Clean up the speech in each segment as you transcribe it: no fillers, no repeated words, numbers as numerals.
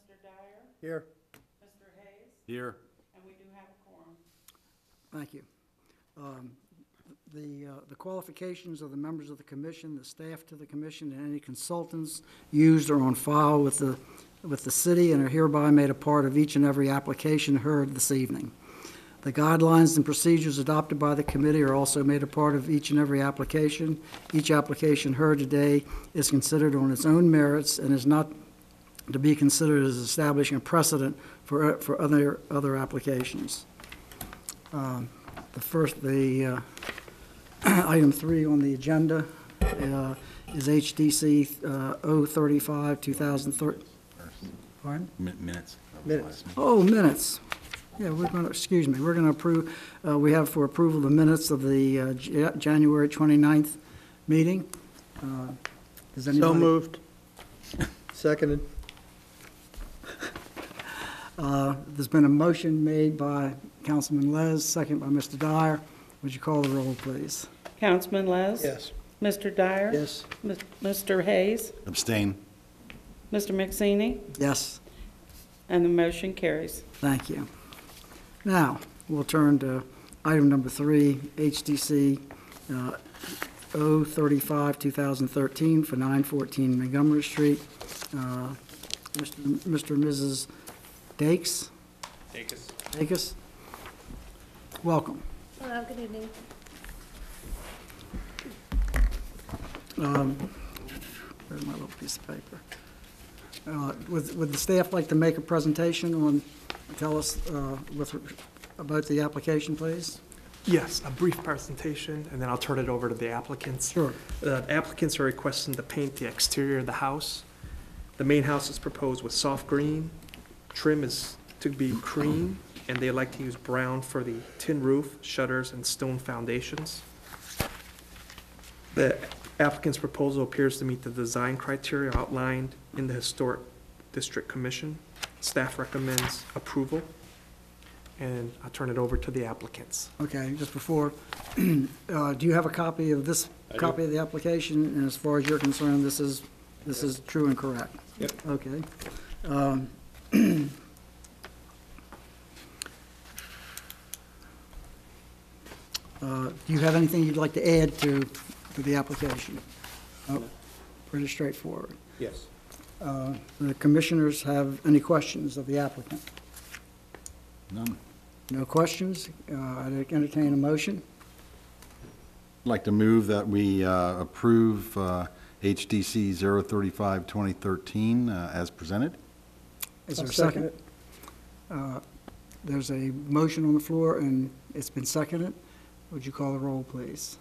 Mr. Dyer, Here. Mr. Hayes, Here. and we do have a quorum. Thank you. The qualifications of the members of the commission, the staff to the commission, and any consultants used are on file with the city and are hereby made a part of each and every application heard this evening. The guidelines and procedures adopted by the committee are also made a part of each and every application. Each application heard today is considered on its own merits and is not to be considered as establishing a precedent for other applications. Item 3 on the agenda is HDC 035 2013. Pardon? Minutes. Minutes. Oh, minutes. Yeah, we're going to approve, we have for approval the minutes of the January 29th meeting. Does anybody? So moved. Seconded. There's been a motion made by Councilman Les, second by Mr. Dyer. Would you call the roll, please? Councilman Les? Yes. Mr. Dyer? Yes. Mr. Hayes? Abstain. Mr. McSaney? Yes. And the motion carries. Thank you. Now, we'll turn to item number 3, HDC 035 2013 for 914 Montgomery Street. Mr. and Mrs. Dakes? Dakes. Welcome. Hello, good evening. Where's my little piece of paper? Would the staff like to make a presentation on, tell us about the application, please? Yes, a brief presentation, and then I'll turn it over to the applicants. Sure. The applicants are requesting to paint the exterior of the house. The main house is proposed with soft green. Trim is to be cream, and they like to use brown for the tin roof, shutters, and stone foundations. The applicant's proposal appears to meet the design criteria outlined in the Historic District Commission. Staff recommends approval, and I'll turn it over to the applicants. Okay, just before, do you have a copy of this, copy of the application? And as far as you're concerned, this is true and correct? Yep. Okay. Do you have anything you'd like to add to the application? Oh, pretty straightforward. Yes. The commissioners have any questions of the applicant? None. No questions? I'd entertain a motion. I'd like to move that we approve HDC 035 2013 as presented. Is there a I'll second second? There's a motion on the floor, and it's been seconded. Would you call the roll, please?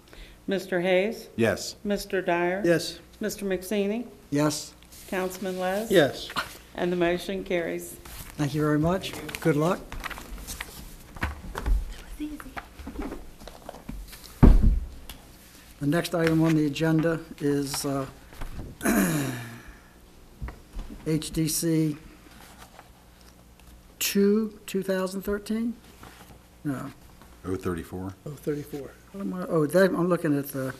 Mr. Hayes? Yes. Mr. Dyer? Yes. Mr. McSaney? Yes. Councilman Les? Yes. And the motion carries. Thank you very much. Good luck. The next item on the agenda is HDC 2, 2013? No. 034. 034. What am I, I'm looking at the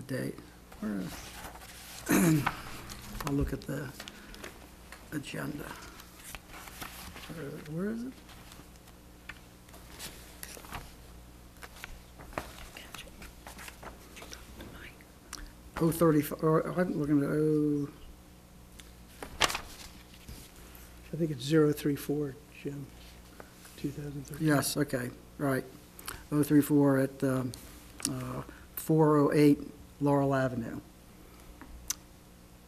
date. Where is, I'll look at the agenda. Where is it? Oh, 34, I'm looking at, I think it's 034, Jim, 2013. yes, okay, right. 034 at 408 Laurel Avenue.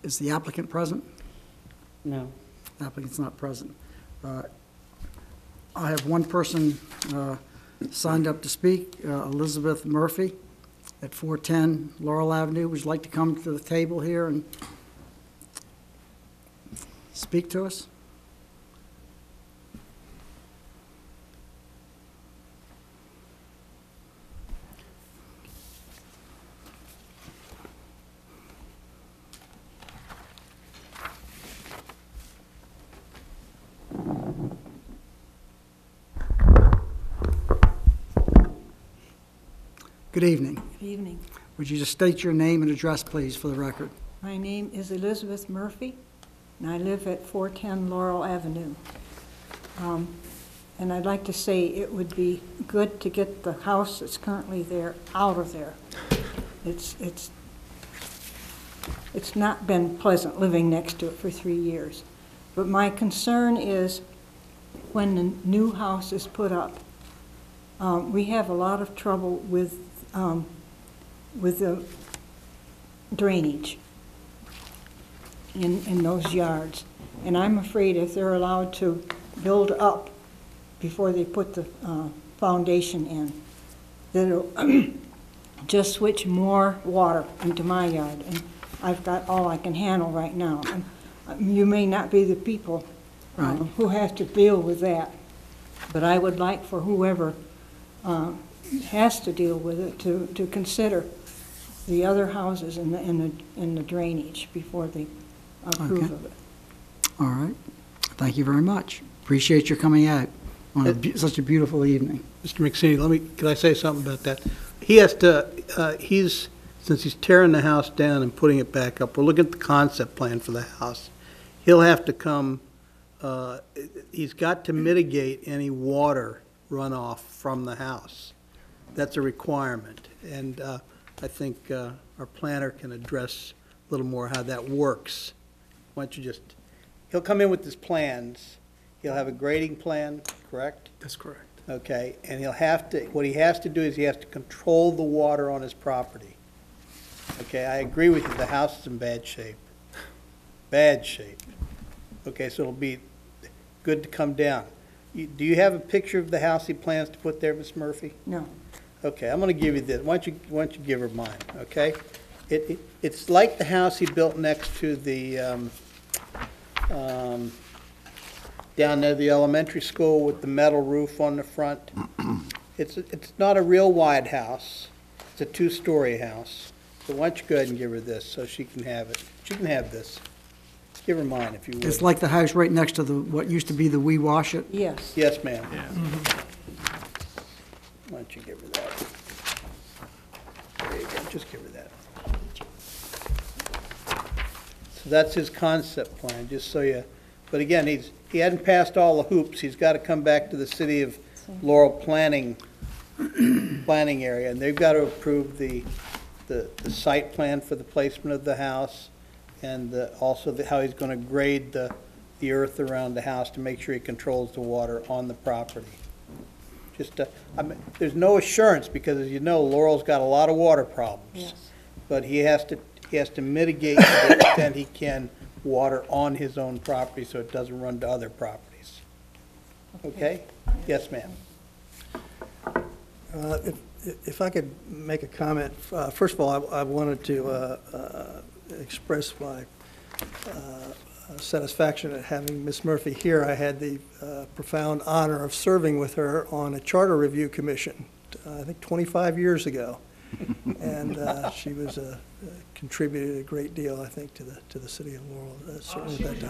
Is the applicant present? No. Applicant's not present. I have one person signed up to speak, Elizabeth Murphy at 410 Laurel Avenue. Would you like to come to the table here and speak to us? Good evening. Good evening. Would you just state your name and address, please, for the record? My name is Elizabeth Murphy, and I live at 410 Laurel Avenue. And I'd like to say it would be good to get the house that's currently there out of there. It's not been pleasant living next to it for 3 years. But my concern is when the new house is put up, we have a lot of trouble with the drainage in those yards. And I'm afraid if they're allowed to build up before they put the foundation in, that it'll just switch more water into my yard. And I've got all I can handle right now. And you may not be the people who have to deal with that, but I would like for whoever has to deal with it to consider the other houses and the drainage before they approve Okay. of it. All right. Thank you very much. Appreciate your coming out on such a beautiful evening. Mr. McSeany, can I say something about that? He has to, since he's tearing the house down and putting it back up, we're looking at the concept plan for the house. He'll have to come, he's got to mitigate any water runoff from the house. That's a requirement. And I think our planner can address a little more how that works. Why don't you just, he'll come in with his plans. He'll have a grading plan, correct? That's correct. Okay, and he'll have to, what he has to do is he has to control the water on his property. Okay, I agree with you, the house is in bad shape. Bad shape. Okay, so it'll be good to come down. Do you have a picture of the house he plans to put there, Ms. Murphy? No. Okay, I'm gonna give you this. Why don't you give her mine, okay? It's like the house he built next to the, down near the elementary school with the metal roof on the front. It's not a real wide house. It's a 2-story house. So why don't you go ahead and give her this so she can have it. She can have this. Give her mine if you would. It's like the house right next to what used to be the We Wash It. Yes. Yes, ma'am. Why don't you give her that? There you go, just give her that. So that's his concept plan, just so you, but again, he hadn't passed all the hoops. He's got to come back to the city of Laurel planning area, and they've got to approve the site plan for the placement of the house, and also how he's going to grade the earth around the house to make sure he controls the water on the property. Just, I mean, there's no assurance, because as you know, Laurel's got a lot of water problems. Yes. But he has to mitigate to the extent he can water on his own property so it doesn't run to other properties. Okay? Yes, ma'am. If I could make a comment, first of all, I wanted to express my satisfaction at having Ms. Murphy here. I had the profound honor of serving with her on a charter review commission, I think 25 years ago. And she was contributed a great deal, I think, to the city of Laurel, certainly at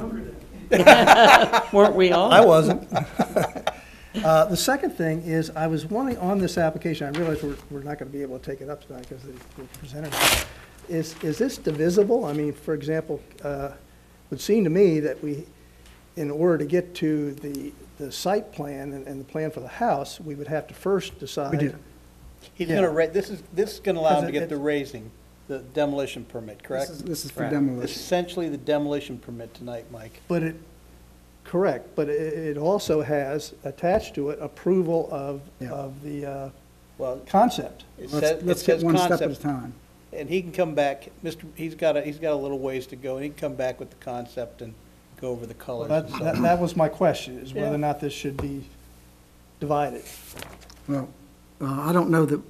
that time. Weren't we all? I wasn't. The second thing is, I was wondering on this application, I realize we're not going to be able to take it up tonight because the presenter, is this divisible? I mean, for example, it would seem to me that we, in order to get to the site plan and the plan for the house, we would have to first decide. We do. He's Yeah. going to, this is going to allow him to Because get the raising, the demolition permit, correct? This is for Correct. demolition. Essentially the demolition permit tonight, Mike. But correct, but it also has attached to it approval of Yeah. the Well, concept. it Let's says, it get says one step at a concept, time. and he can come back, he's got a little ways to go, and he can come back with the concept and go over the Well, colors and so on. that was my question, is whether Yeah. or not this should be divided. Well, I don't know that,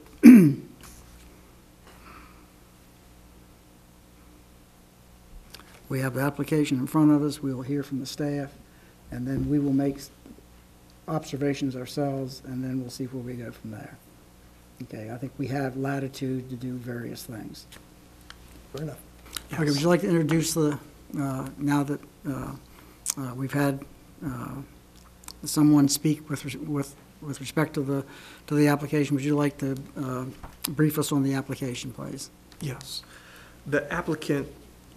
we have the application in front of us, we will hear from the staff, and then we will make observations ourselves, and then we'll see where we go from there. Okay, I think we have latitude to do various things. Fair enough. Okay, would you like to introduce now that we've had someone speak with respect to the application, would you like to brief us on the application, please? Yes. The applicant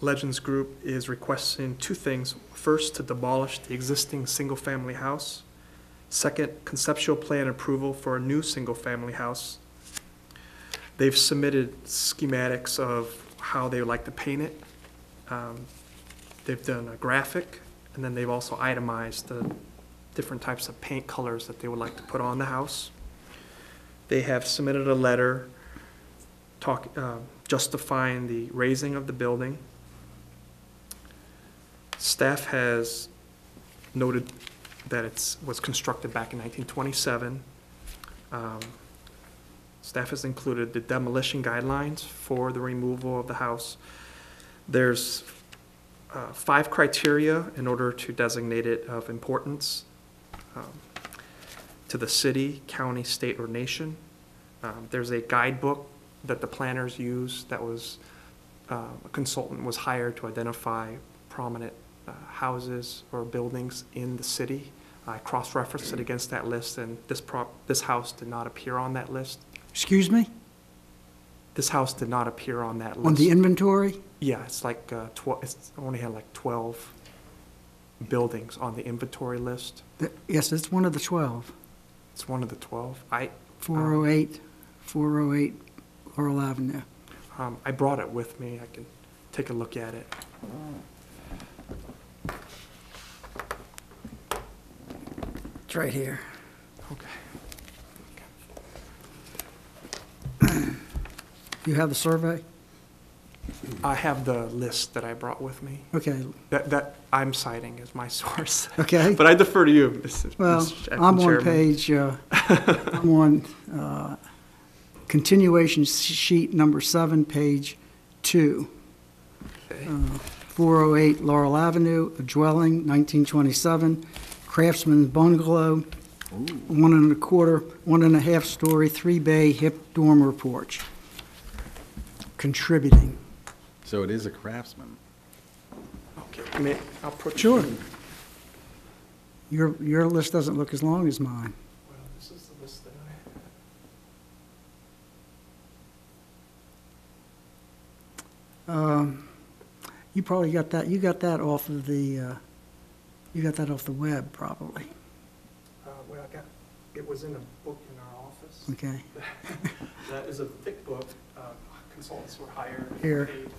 Legends Group is requesting two things. First, to demolish the existing single-family house. Second, conceptual plan approval for a new single-family house. They've submitted schematics of how they would like to paint it. They've done a graphic, and then they've also itemized the different types of paint colors that they would like to put on the house. They have submitted a letter justifying the raising of the building. Staff has noted that it was constructed back in 1927. Staff has included the demolition guidelines for the removal of the house. There's 5 criteria in order to designate it of importance to the city, county, state, or nation. There's a guidebook that the planners use that was, a consultant was hired to identify prominent houses or buildings in the city. I cross-referenced it against that list, and this house did not appear on that list. Excuse me? This house did not appear on that list. On the inventory? Yeah, it's like it's only had like 12 buildings on the inventory list. Yes, it's one of the 12. It's one of the 12. 408 Laurel Avenue. I brought it with me. I can take a look at it. It's right here. Okay. You have the survey? I have the list that I brought with me. Okay, That I'm citing as my source. okay. But I defer to you, Mr. Well, Acting I'm on Chairman. page, I'm on continuation sheet number 7, page 2. Okay. 408 Laurel Avenue, a dwelling, 1927, craftsman bungalow, 1.25 story, 3-bay hip dormer porch. Contributing. So it is a craftsman. Okay, I'll put. Sure. Your list doesn't look as long as mine. Well, this is the list that You probably got that, you got that off of the, you got that off the web, probably. well, it was in a book in our office. Okay. That is a thick book. Consultants were hired. Here. Paid.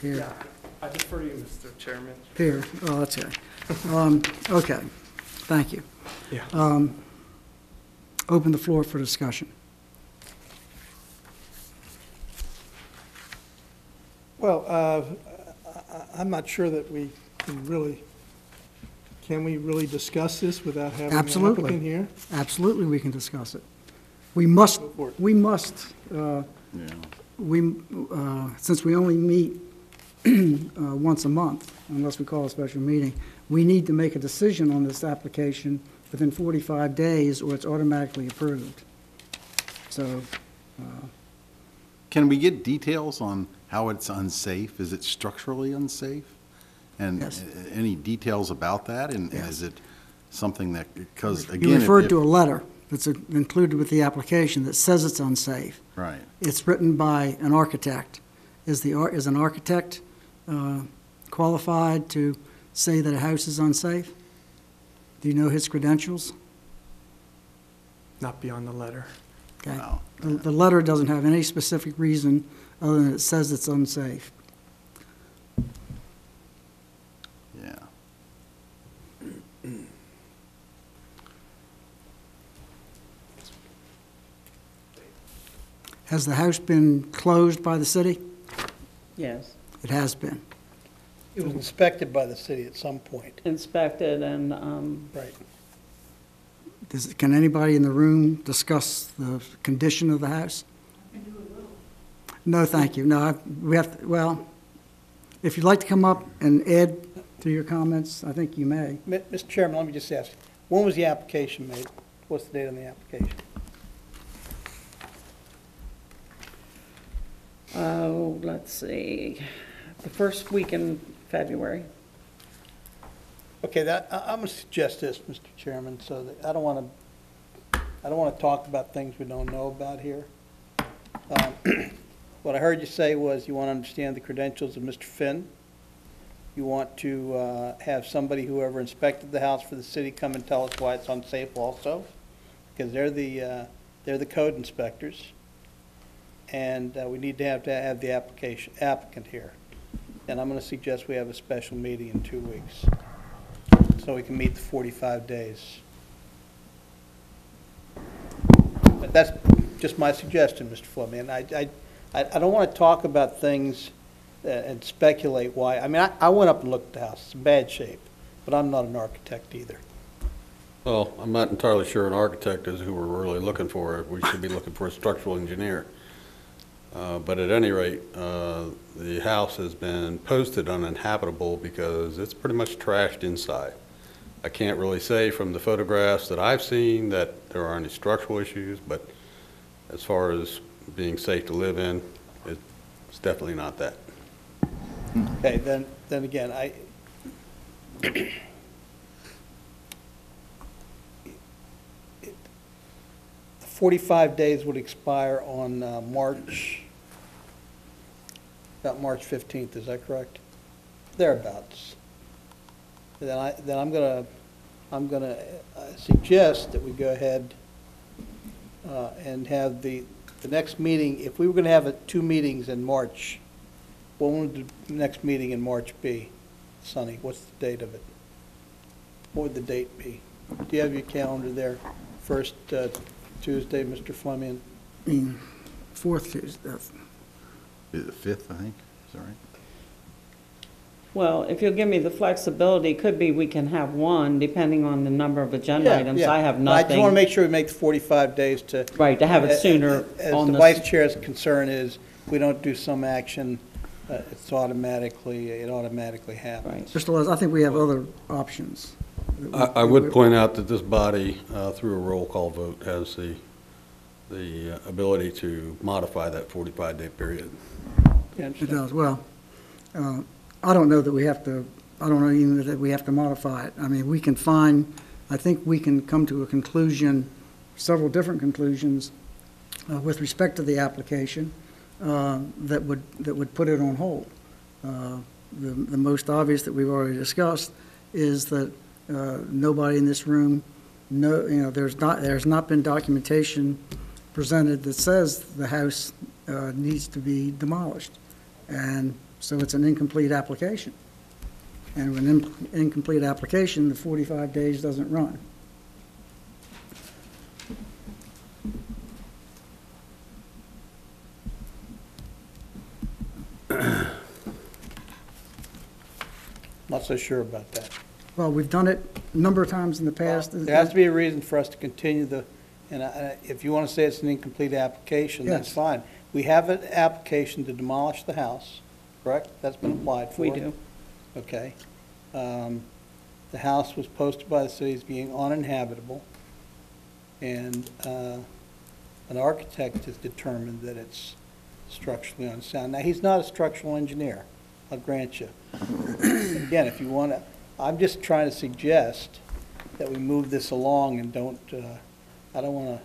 Here, Yeah, I defer to you, Mr. Chairman. here, oh, that's okay. Okay, thank you. Yeah. Open the floor for discussion. Well, I'm not sure that we can we really discuss this without having the Absolutely. applicant here? Absolutely, we can discuss it. We must, Go for it. Yeah. since we only meet once a month, unless we call a special meeting, we need to make a decision on this application within 45 days, or it's automatically approved. So, Can we get details on how it's unsafe? Is it structurally unsafe? And Yes. any details about that? And Yes. is it something that, because again. you if- referred if- to a letter that's included with the application that says it's unsafe. Right. It's written by an architect. Is an architect qualified to say that a house is unsafe? Do you know his credentials? Not beyond the letter. Okay. Wow. The letter doesn't have any specific reason other than it says it's unsafe. Yeah. Has the house been closed by the city? Yes, It has been. It was inspected by the city at some point. inspected and, Right. Can anybody in the room discuss the condition of the house? No, thank you. No, we have, well, if you'd like to come up and add to your comments, I think you may. Mr. Chairman, let me just ask, when was the application made? What's the date on the application? oh, let's see, the first week in February. Okay, I'm going to suggest this, Mr. Chairman, so that I don't want to talk about things we don't know about here. what I heard you say was you want to understand the credentials of Mr. Finn. You want to have somebody, whoever inspected the house for the city, come and tell us why it's unsafe also, because they're the code inspectors. And we need to have the applicant here. And I'm going to suggest we have a special meeting in 2 weeks, so we can meet the 45 days. But that's just my suggestion, Mr. Fleming. And I don't want to talk about things and speculate why. I mean, I went up and looked at the house. It's in bad shape, but I'm not an architect either. Well, I'm not entirely sure an architect is who we're really looking for. We should be looking for a structural engineer. But at any rate, the house has been posted uninhabitable because it's pretty much trashed inside. I can't really say from the photographs that I've seen that there are any structural issues, but as far as being safe to live in, it's definitely not that. Okay, then again, 45 days would expire on about March 15th, is that correct? Thereabouts. Then I'm gonna suggest that we go ahead and have the next meeting. If we were gonna have 2 meetings in March, what would the next meeting in March be? Sonny, what's the date of it? What would the date be? Do you have your calendar there? First Tuesday, Mr. Fleming? I mean, fourth Tuesday. Is it the 5th, I think? Is that right? Well, if you'll give me the flexibility, it could be we can have one, depending on the number of agenda Yeah, items. yeah. I have But I just want to nothing, make sure we make the 45 days to. right, to have it sooner As on the the. vice chair's concern is, we don't do some action, it automatically happens. Right. Mr. Les, I think we have other options. I would point out that this body, through a roll call vote, has the ability to modify that 45-day period. It does, well, I don't know that we have to, I don't know even that we have to modify it. I mean, we can find, I think we can come to a conclusion, several different conclusions with respect to the application that would put it on hold. The most obvious that we've already discussed is that nobody in this room there's not been documentation presented that says the house needs to be demolished. And so it's an incomplete application. And with an incomplete application, the 45 days doesn't run. Not so sure about that. Well, we've done it a number of times in the past. There has to be a reason for us to continue and if you want to say it's an incomplete application, that's Yes. fine. We have an application to demolish the house, correct? That's been applied for. We do. Okay. The house was posted by the city as being uninhabitable, and an architect has determined that it's structurally unsound. Now, he's not a structural engineer, I'll grant you. Again, if you want to, I'm just trying to suggest that we move this along and don't, I don't want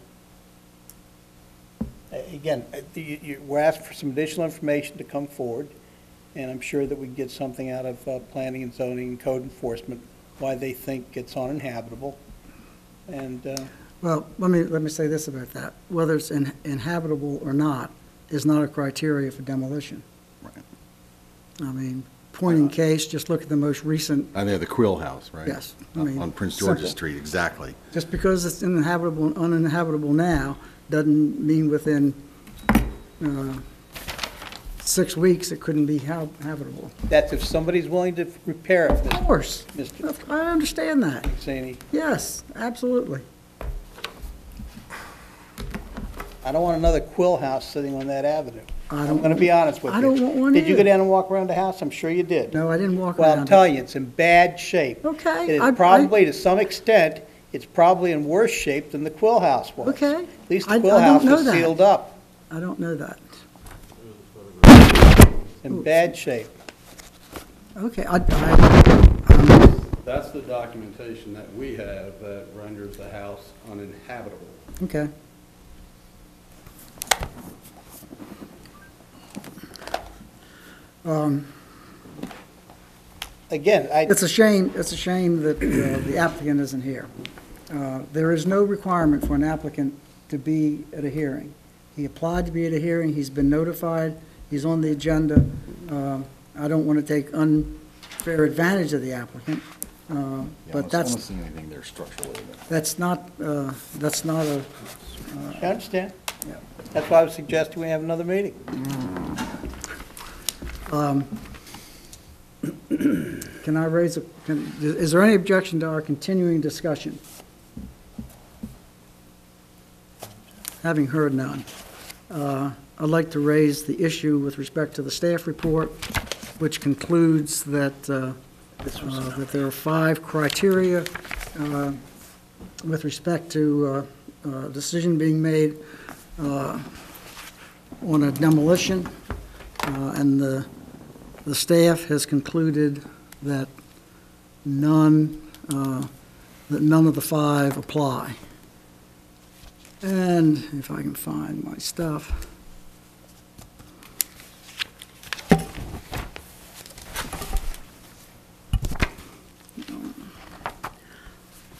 to, again, we're asking for some additional information to come forward, and I'm sure that we can get something out of planning and zoning and code enforcement, why they think it's uninhabitable. And, Well, let me say this about that. Whether it's inhabitable or not is not a criteria for demolition. Right. I mean, point in case, just look at the most recent, I think the Quill House, right? Yes, I mean, On Prince George's simple. Street, exactly. just because it's uninhabitable and uninhabitable now, doesn't mean within 6 weeks it couldn't be habitable. that's if somebody's willing to repair it, Of course, Mr. I understand that. Zaney. Yes, absolutely. I don't want another Quill House sitting on that avenue. I I'm don't going to be honest with you. I don't want one Did you go either. down and walk around the house? I'm sure you did. No, I didn't walk Well, around I'm it. telling you, it's in bad shape. Okay, It I- is probably, to some extent, it's probably in worse shape than the Quill House was. Okay. At least I the Quill don't House know was that. sealed up, I don't know that. in bad shape. Okay, That's the documentation that we have that renders the house uninhabitable. okay. Again, It's a shame that the applicant isn't here. There is no requirement for an applicant to be at a hearing. He applied to be at a hearing, he's been notified, he's on the agenda. I don't want to take unfair advantage of the applicant, but I don't that's, see anything there structurally. that's not a, I understand. Yeah. That's why I was suggesting we have another meeting. can I raise is there any objection to our continuing discussion? Having heard none, I'd like to raise the issue with respect to the staff report, which concludes that, that there are 5 criteria with respect to a decision being made on a demolition, and the staff has concluded that none of the 5 apply. And if I can find my stuff.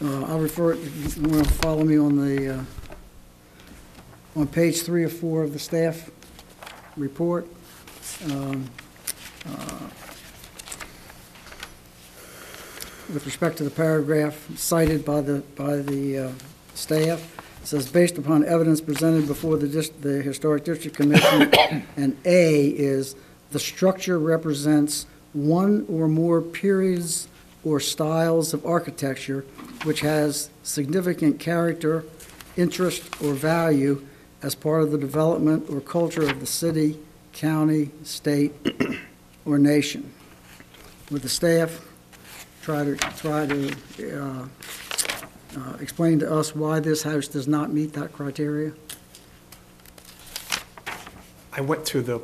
I'll refer, you want to follow me on the, on page 3 or 4 of the staff report. With respect to the paragraph cited by the staff, it says, based upon evidence presented before the Historic District Commission, and A is, the structure represents one or more periods or styles of architecture which has significant character, interest, or value as part of the development or culture of the city, county, state, or nation. Would the staff try to explain to us why this house does not meet that criteria? I went to the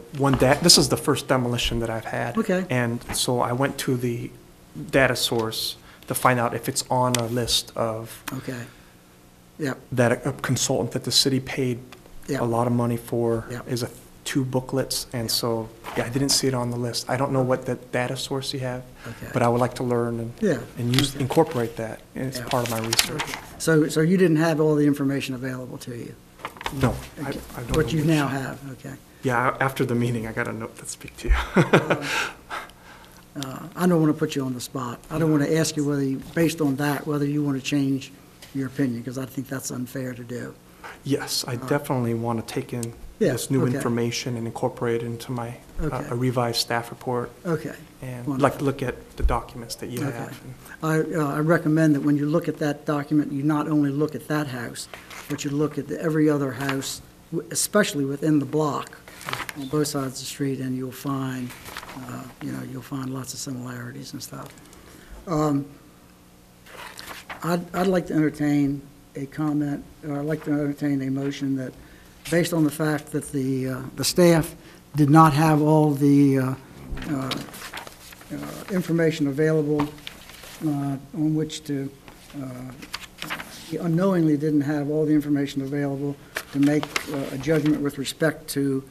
this is the first demolition that I've had. Okay. And so I went to the data source to find out if it's on a list of Okay. Yeah. that a consultant that the city paid Yeah. a lot of money for Yeah. is 2 booklets, and so, yeah, I didn't see it on the list. I don't know what the data source you have, Okay. but I would like to learn Yeah. and incorporate that as Yeah. part of my research. So you didn't have all the information available to you? No, I Okay. don't know. What you which- now have, okay. Yeah, after the meeting, I got a note that speak to you. I don't want to put you on the spot. I don't want to ask you whether you, based on that, whether you want to change your opinion, because I think that's unfair to do. Yes, I definitely want to take in Yeah, this new okay. information and incorporate it into my Okay. a revised staff report, Okay. and Wonderful. like to look at the documents that you Okay. have. I recommend that when you look at that document, you not only look at that house, but you look at every other house, especially within the block, on both sides of the street, and you'll find, you'll find lots of similarities and stuff. I'd like to entertain a comment, or I'd like to entertain a motion that, based on the fact that the staff did not have all the information available on which to, he unknowingly didn't have all the information available to make a judgment with respect to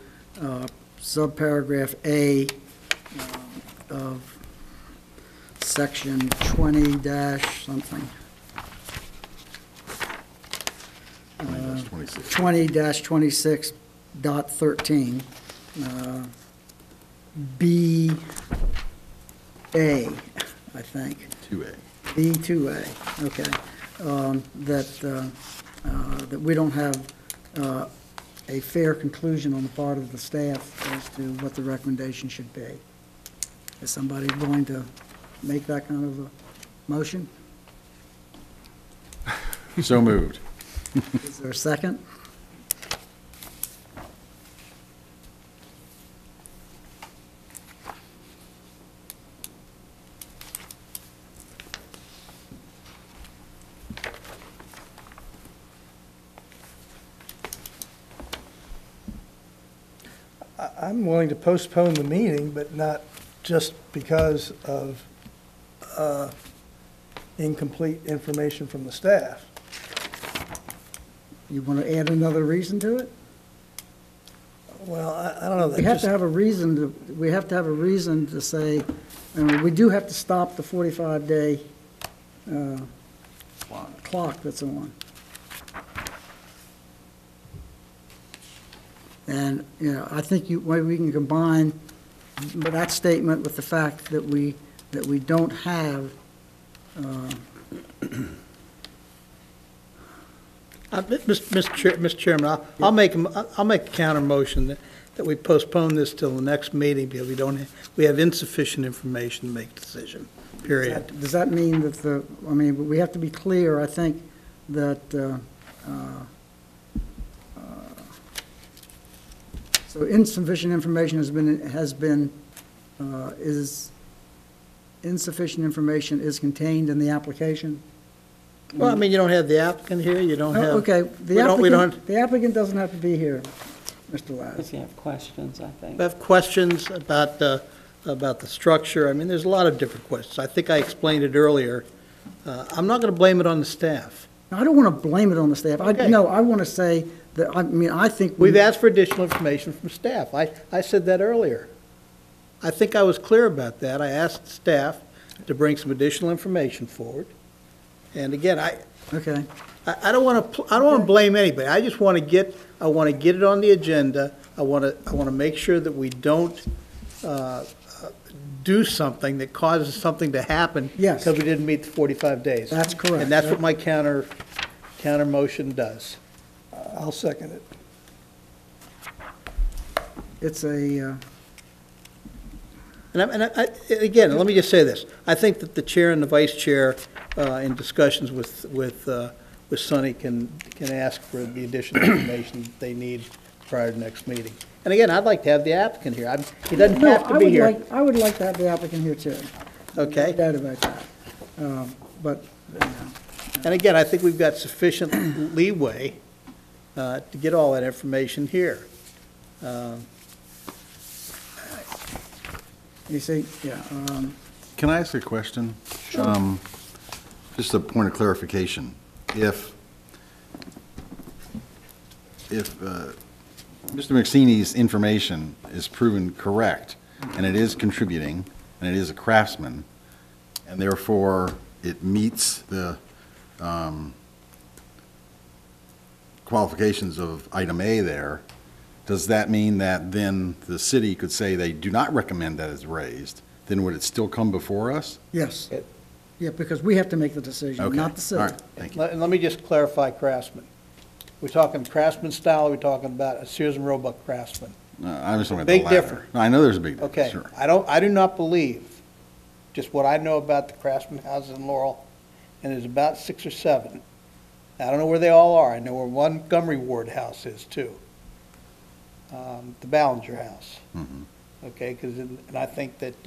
subparagraph A of section 20 dash something. 26. 20-26.13, B, A, I think. 2A. B2A, okay. That we don't have a fair conclusion on the part of the staff as to what the recommendation should be. Is somebody willing to make that kind of a motion? So moved. Is there a second? I'm willing to postpone the meeting, but not just because of incomplete information from the staff. You want to add another reason to it? Well, I don't know. that We have just- to have a reason to say, and we do have to stop the 45-day clock that's on. And, I think maybe we can combine that statement with the fact that we don't have, Mr. Chairman, I'll make a counter motion that we postpone this till the next meeting because we have insufficient information to make a decision, period. does that mean that we have to be clear, I think, that, so insufficient information insufficient information is contained in the application? Well, I mean, you don't have the applicant here, you don't have. Okay, we don't- the applicant doesn't have to be here, Mr. Laz. If you have questions, I think. We have questions about the structure. I mean, there's a lot of different questions. I think I explained it earlier. I'm not going to blame it on the staff. I don't want to blame it on the staff. Okay. No, I want to say that, I think. We've asked for additional information from staff. I said that earlier. I think I was clear about that. I asked staff to bring some additional information forward. And again, Okay, I don't want to blame anybody. I just want to get it on the agenda. I want to make sure that we don't do something that causes something to happen. Yes. Because we didn't meet the 45 days. That's correct. And that's what my counter motion does. I'll second it. it's a, Again, let me just say this. I think that the chair and the vice chair, in discussions with Sonny, can ask for the additional information that they need prior to next meeting. And again, I'd like to have the applicant here. He doesn't no, have to be here. I would like to have the applicant here too. Okay? No doubt about that. But, And again, I think we've got sufficient leeway to get all that information here. you see, yeah, Can I ask a question? Sure. Just a point of clarification. If Mr. McSeeney's information is proven correct, and it is contributing, and it is a craftsman, and therefore it meets the qualifications of item A there, does that mean that then the city could say they do not recommend that it's raised? Then would it still come before us? yes. Yeah, because we have to make the decision, Okay. not the city. All right, thank you. And let me just clarify craftsman. We're talking craftsman style, or we're talking about a Sears and Roebuck craftsman. I'm just talking about Big the latter. difference. No, I know there's a big difference, Okay, sure. I do not believe, just what I know about the craftsman houses in Laurel, and there's about 6 or 7. I don't know where they all are. I know where Montgomery Ward House is too. The Ballinger House. Mhm. Okay, and I think that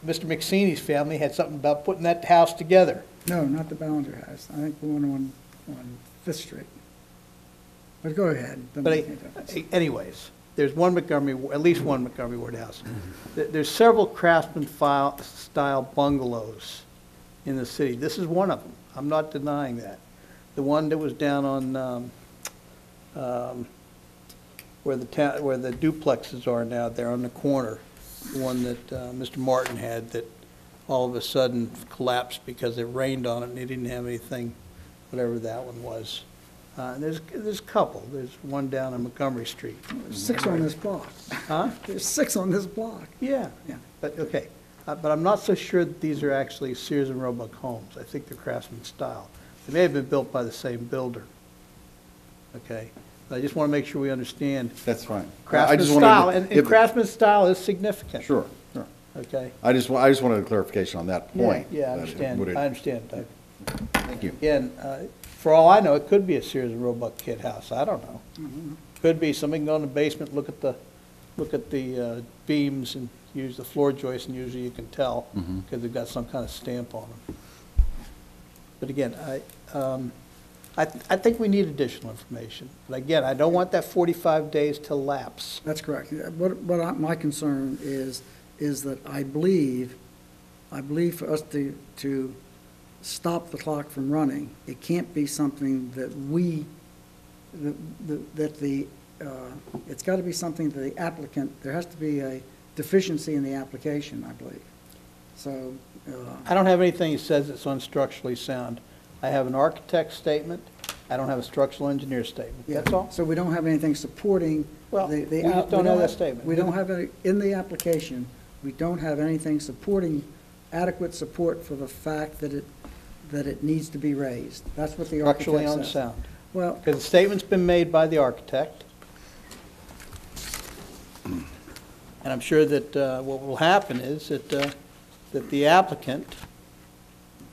Mr. McSeeney's family had something about putting that house together. No, not the Ballinger House. I think the one on Fifth Street. But go ahead. Don't But make any difference. anyways, there's at least one Montgomery Ward House. There's several craftsman-style bungalows in the city. This is one of them. I'm not denying that. The one that was down on, where the duplexes are now, there on the corner, the one that Mr. Martin had that all of a sudden collapsed because it rained on it and he didn't have anything, whatever that one was. And there's a couple. There's one down on Montgomery Street. There's 6 on this block. Huh? There's 6 on this block. Yeah. Yeah. But, okay. But I'm not so sure that these are actually Sears and Roebuck homes. I think they're craftsman style. They may have been built by the same builder. Okay? But I just want to make sure we understand That's fine. I craftsman just wanted style, to- and craftsman style is significant. Sure, sure. Okay? I just wanted a clarification on that point. Yeah, I that it understand. would- I understand. Thank you. Again, for all I know, it could be a Sears and Roebuck kid house. I don't know. Could be. Somebody can go in the basement, look at the beams and use the floor joists, and usually you can tell Mhm. because they've got some kind of stamp on them. But again, I think we need additional information. But again, I don't want that 45 days to lapse. That's correct. My concern is that I believe for us to stop the clock from running, it can't be something that that the it's got to be something that the applicant, there has to be a deficiency in the application, I believe. So, I don't have anything that says it's unstructurally sound. I have an architect's statement, I don't have a structural engineer's statement, that's all. so we don't have anything supporting Well, the. we just don't have that statement. We don't have any, in the application, we don't have anything supporting, adequate support for the fact that it needs to be raised. That's what the Structurally architect says. unsound. Well, Because the statement's been made by the architect. And I'm sure that what will happen is that the applicant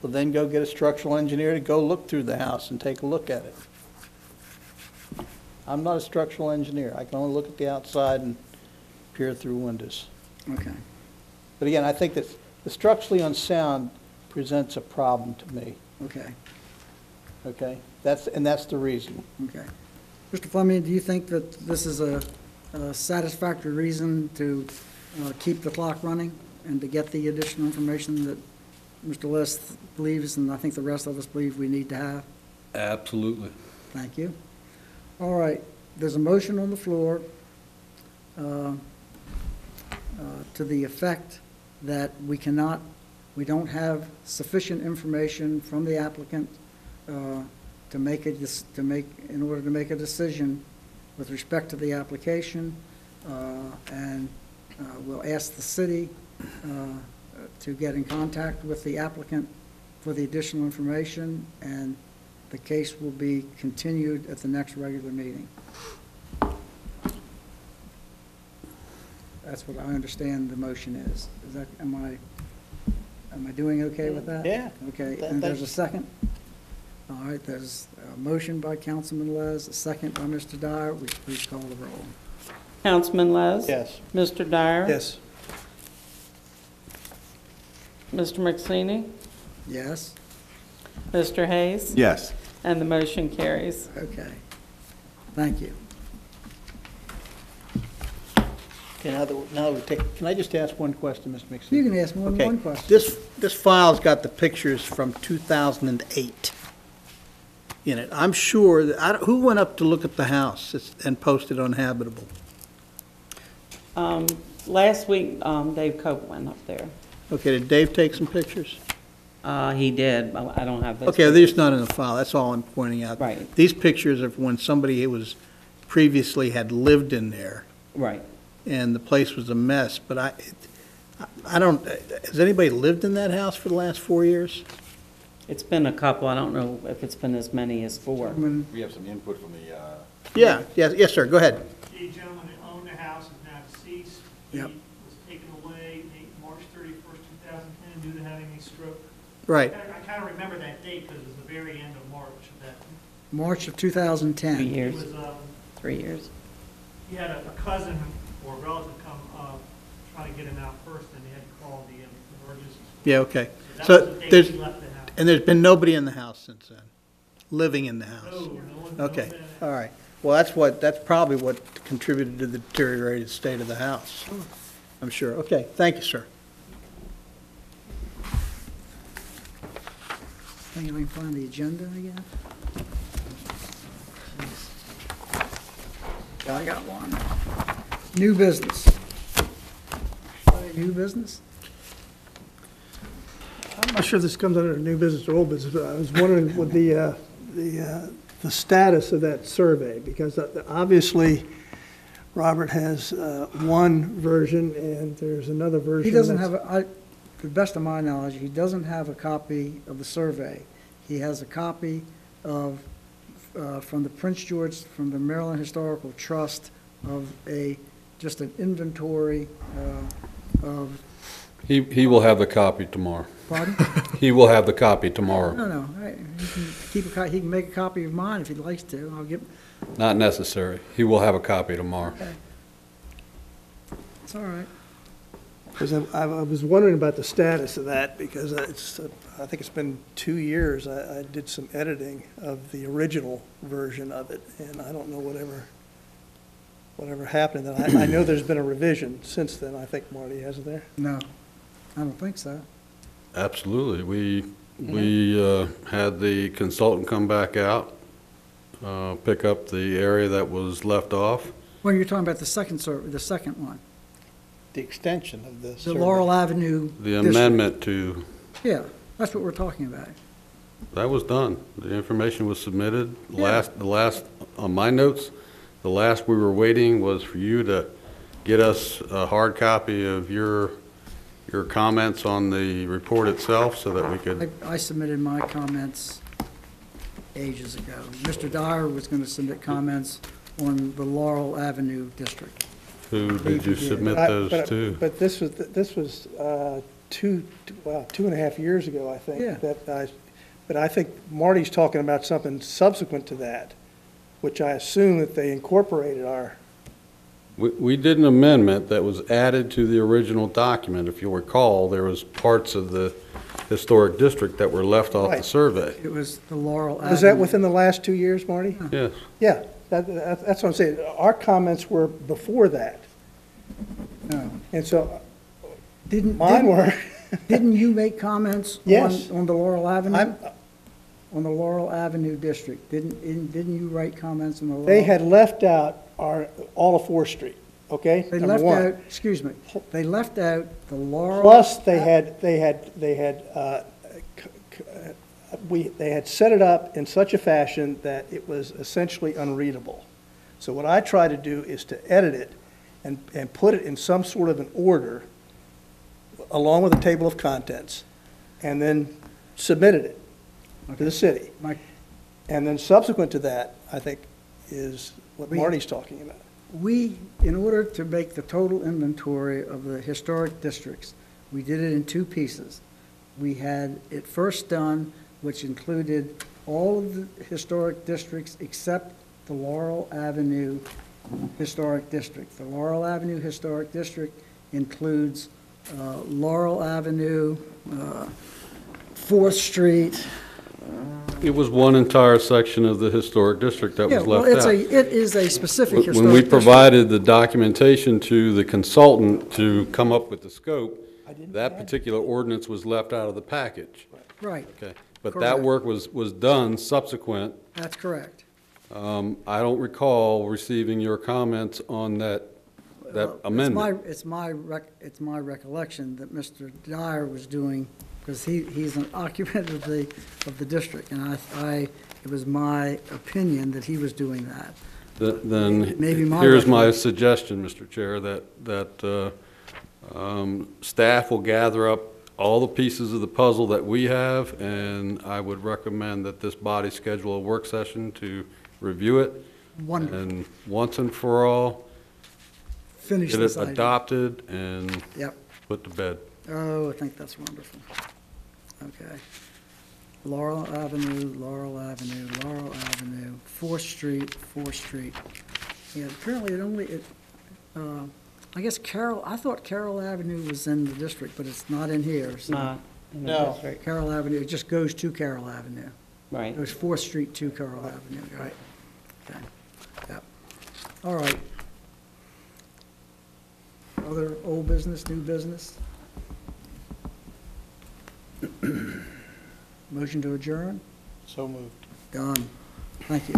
will then go get a structural engineer to go look through the house and take a look at it. I'm not a structural engineer. I can only look at the outside and peer through windows. okay, But again, I think that the structurally unsound presents a problem to me, okay, okay? That's the reason. okay. Mr. Fleming, do you think that this is a satisfactory reason to keep the clock running and to get the additional information that Mr. List believes, and I think the rest of us believe we need to have? Absolutely. Thank you. All right, there's a motion on the floor to the effect that we don't have sufficient information from the applicant in order to make a decision with respect to the application, and we'll ask the city to get in contact with the applicant for the additional information, and the case will be continued at the next regular meeting. That's what I understand the motion is. Is that, am I doing okay with that? Yeah. Okay, and there's a second? All right, there's a motion by Councilman Les, a second by Mr. Dyer. Would you please call the roll? Councilman Les? Yes. Mr. Dyer? Yes. Mr. McSweeney? Yes? Mr. Hayes? Yes. And the motion carries. Okay. Thank you. Okay, now that we take, can I just ask one question, Mr. McSweeney? You can ask more than Okay, one question. This file's got the pictures from 2008 in it. I'm sure that, who went up to look at the house and posted on Habitable? Last week, Dave Cope went up there. Okay, did Dave take some pictures? He did, but I don't have those. Okay, they're just not in the file, that's all I'm pointing out. Right. These pictures of when somebody who was previously had lived in there, Right. and the place was a mess, but I don't, has anybody lived in that house for the last 4 years? It's been a couple. I don't know if it's been as many as 4. Gentlemen, We have some input from the, Yes, sir, go ahead. The gentleman that owned the house is now deceased. Yep. He was taken away March 31st, 2010, due to having a stroke. Right. I kind of remember that date because it was the very end of March of that. March of 3 2010. He years. was, 3 years. he had a cousin or a relative come, try to get him out first, and they had to call the emergency. Yeah, okay. That So was the date there's, he left the house. and there's been nobody in the house since then, living in the house? No one. Okay, all right. Well, that's probably what contributed to the deteriorated state of the house, I'm sure. Okay, thank you, sir. Think I can find the agenda again? I got one. New business. New business? I'm not sure this comes under new business or old business, but I was wondering with the status of that survey, because obviously Robert has one version and there's another version. He doesn't that's- have, to the best of my knowledge, he doesn't have a copy of the survey. He has a copy of, from the Prince George, from the Maryland Historical Trust, of just an inventory of, He will have the copy tomorrow. pardon? He will have the copy tomorrow. No, he can make a copy of mine if he likes to. I'll give, Not necessary. He will have a copy tomorrow. it's all right. Because I was wondering about the status of that, because I think it's been 2 years. I did some editing of the original version of it, and I don't know whatever happened. And I know there's been a revision since then, I think, Marty, hasn't there? No, I don't think so. Absolutely. We had the consultant come back out, pick up the area that was left off, Well, you're talking about the second one, The extension of the the survey. Laurel Avenue. The district. amendment to, Yeah, that's what we're talking about. that was done. The information was submitted. Yeah. The last, on my notes, the last we were waiting was for you to get us a hard copy of your comments on the report itself so that we could, I submitted my comments ages ago. Mr. Dyer was going to submit comments on the Laurel Avenue district. who did you submit those to? But this was 2.5 years ago, I think. Yeah. But I think Marty's talking about something subsequent to that, which I assume that they incorporated our, We did an amendment that was added to the original document. If you'll recall, there was parts of the historic district that were left off the Right. survey. It was the Laurel Avenue. was that within the last 2 years, Marty? Yes. Yeah, that's what I'm saying. Our comments were before that. No. And so Didn't, mine were, didn't you make comments Yes. on the Laurel Avenue? I'm, On the Laurel Avenue district? Didn't you write comments on the Laurel? they had left out all of 4th Street, okay? They Number left one. out, excuse me, they left out the Laurel. Plus, they had set it up in such a fashion that it was essentially unreadable. So what I try to do is to edit it and put it in some sort of an order along with a table of contents, and then submitted it to the city. Mike, And then subsequent to that, I think, is what We- Marty's talking about. we, in order to make the total inventory of the historic districts, we did it in 2 pieces. We had it first done, which included all of the historic districts except the Laurel Avenue Historic District. The Laurel Avenue Historic District includes Laurel Avenue, 4th Street. It was one entire section of the historic district that Yeah, was well, left out. it is a specific historic When we district. provided the documentation to the consultant to come up with the scope, that particular ordinance was left out of the package. Right, Okay, but that Correct. work was done subsequent. that's correct. I don't recall receiving your comments on that amendment. It's my recollection that Mr. Dyer was doing, because he's an occupant of the district, and it was my opinion that he was doing that. Then, Maybe my here's my recollection. suggestion, Mr. Chair, that staff will gather up all the pieces of the puzzle that we have, and I would recommend that this body schedule a work session to review it. Wonderful. And once and for all, Finish get this it item. adopted and Yep. put to bed. Oh, I think that's wonderful. Okay. Laurel Avenue, Laurel Avenue, Laurel Avenue, 4th Street, 4th Street. Yeah, apparently I guess I thought Carroll Avenue was in the district, but it's not in here. It's so not in the No. district. Carroll Avenue, it just goes to Carroll Avenue. Right. It goes 4th Street to Carroll Avenue, right? Okay, yep. All right. Other old business, new business? Motion to adjourn? So moved. Done. Thank you.